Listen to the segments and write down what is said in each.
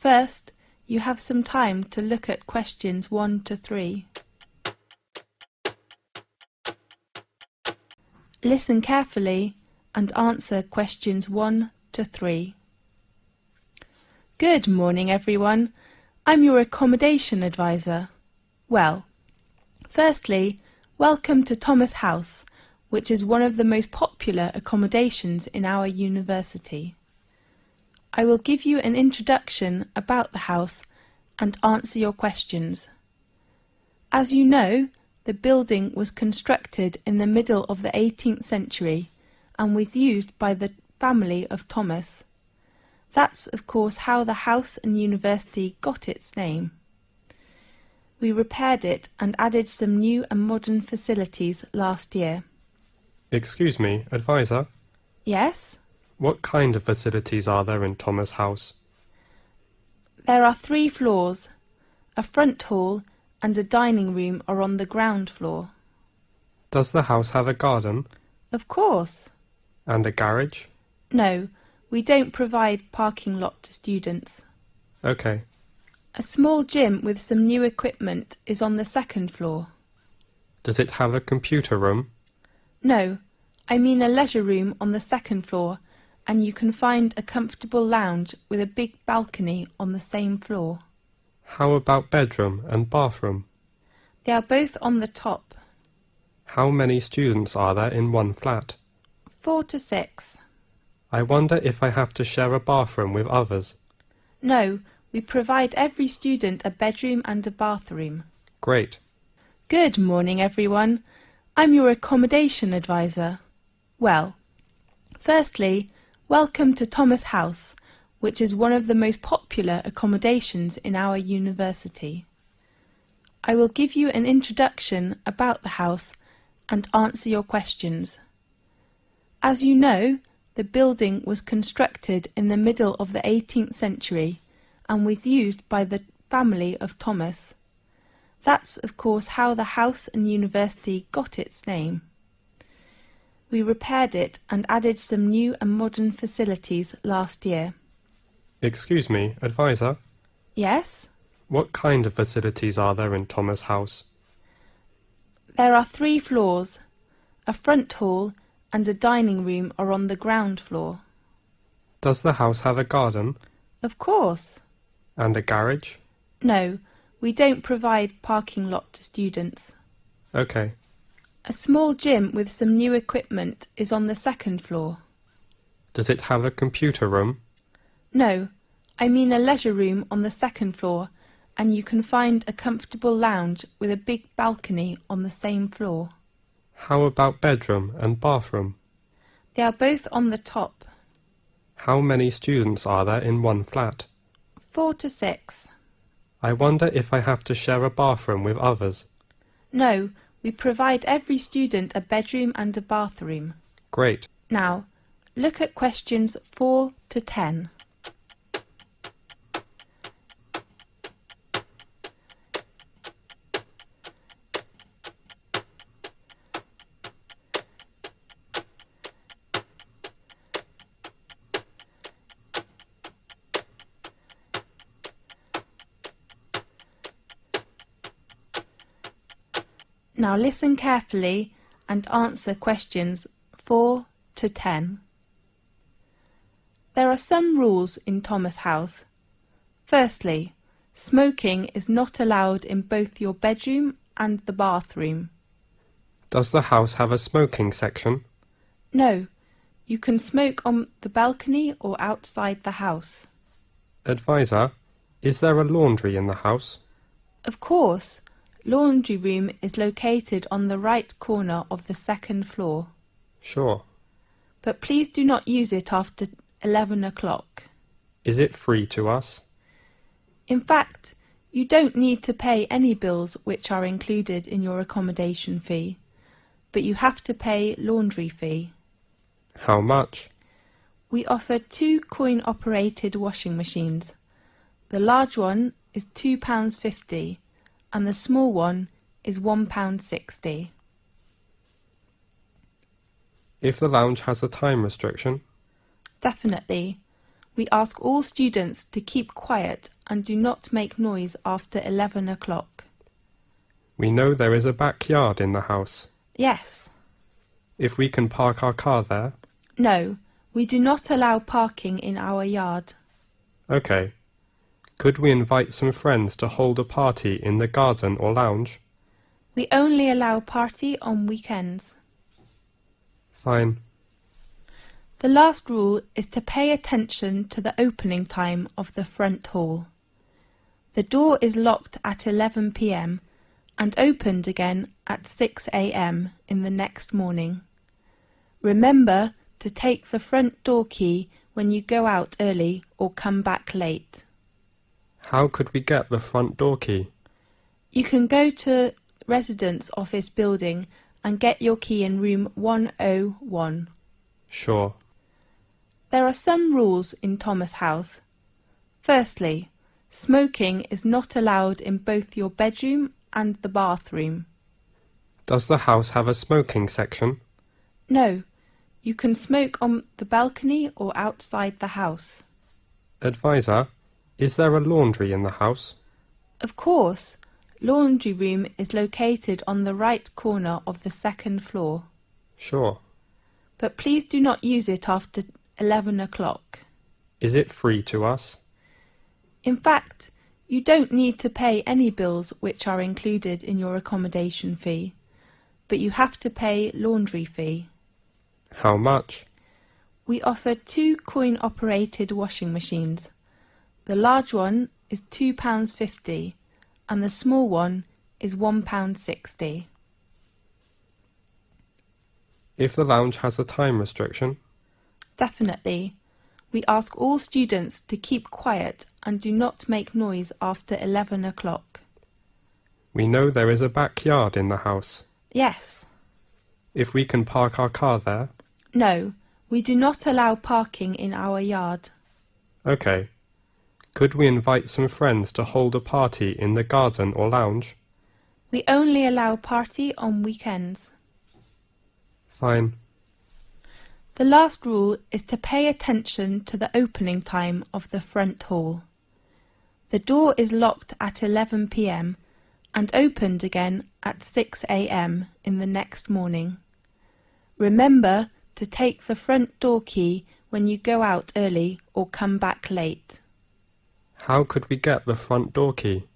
First, you have some time to look at questions 1 to 3. Listen carefully and answer questions 1 to 3. Good morning, everyone. I'm your accommodation advisor. Well, firstly, welcome to Thomas House, which is one of the most popular accommodations in our university. I will give you an introduction about the house and answer your questions. As you know, the building was constructed in the middle of the 18th century and was used by the family of Thomas. That's, of course, how the house and university got its name. We repaired it and added some new and modern facilities last year. Excuse me, advisor? Yes? What kind of facilities are there in Thomas House? There are 3 floors. A front hall and a dining room are on the ground floor. Does the house have a garden? Of course. And a garage? No, we don't provide parking lot to students. Okay. A small gym with some new equipment is on the 2nd floor. Does it have a computer room? No, I mean a leisure room on the 2nd floor, and you can find a comfortable lounge with a big balcony on the same floor. How about bedroom and bathroom? They are both on the top. How many students are there in one flat? 4 to 6. I wonder if I have to share a bathroom with others. No, we provide every student a bedroom and a bathroom. Great. Good morning, everyone. I'm your accommodation advisor. Well, firstly, welcome to Thomas House, which is one of the most popular accommodations in our university. I will give you an introduction about the house and answer your questions. As you know, the building was constructed in the middle of the 18th century and was used by the family of Thomas. That's, of course, how the house and university got its name. We repaired it and added some new and modern facilities last year. Excuse me, advisor? Yes? What kind of facilities are there in Thomas House? There are 3 floors. A front hall and a dining room are on the ground floor. Does the house have a garden? Of course. And a garage? No, we don't provide parking lot to students. Okay. A small gym with some new equipment is on the 2nd floor. Does it have a computer room? No, I mean a leisure room on the 2nd floor, and you can find a comfortable lounge with a big balcony on the same floor. How about bedroom and bathroom? They are both on the top. How many students are there in one flat? 4 to 6. I wonder if I have to share a bathroom with others. No, we provide every student a bedroom and a bathroom. Great. Now, look at questions 4 to 10. Now listen carefully and answer questions 4 to 10. There are some rules in Thomas House. Firstly, smoking is not allowed in both your bedroom and the bathroom. Does the house have a smoking section? No, you can smoke on the balcony or outside the house. Advisor, is there a laundry in the house? Of course. Laundry room is located on the right corner of the 2nd floor. Sure. But please do not use it after 11 o'clock. Is it free to us? In fact, you don't need to pay any bills which are included in your accommodation fee, but you have to pay laundry fee. How much? We offer 2 coin-operated washing machines. The large one is £2.50 and the small one is £1.60. If the lounge has a time restriction? Definitely. We ask all students to keep quiet and do not make noise after 11 o'clock. We know there is a backyard in the house. Yes. If we can park our car there? No, we do not allow parking in our yard. OK. Could we invite some friends to hold a party in the garden or lounge? We only allow party on weekends. Fine. The last rule is to pay attention to the opening time of the front hall. The door is locked at 11 p.m. and opened again at 6 a.m. in the next morning. Remember to take the front door key when you go out early or come back late. How could we get the front door key? You can go to Residence Office building and get your key in room 101. Sure. There are some rules in Thomas House. Firstly, smoking is not allowed in both your bedroom and the bathroom. Does the house have a smoking section? No, you can smoke on the balcony or outside the house. Advisor, is there a laundry in the house? Of course, laundry room is located on the right corner of the second floor. Sure. But please do not use it after 11 o'clock. Is it free to us? In fact, you don't need to pay any bills which are included in your accommodation fee, but you have to pay laundry fee. How much? We offer 2 coin-operated washing machines. The large one is £2.50 and the small one is £1.60. If the lounge has a time restriction? Definitely. We ask all students to keep quiet and do not make noise after 11 o'clock. We know there is a backyard in the house. Yes. If we can park our car there? No, we do not allow parking in our yard. OK. Could we invite some friends to hold a party in the garden or lounge? We only allow party on weekends. Fine. The last rule is to pay attention to the opening time of the front hall. The door is locked at 11 p.m. and opened again at 6 a.m. in the next morning. Remember to take the front door key when you go out early or come back late. How could we get the front door key?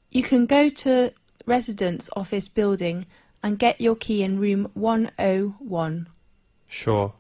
You can go to Residence Office building and get your key in room 101. Sure.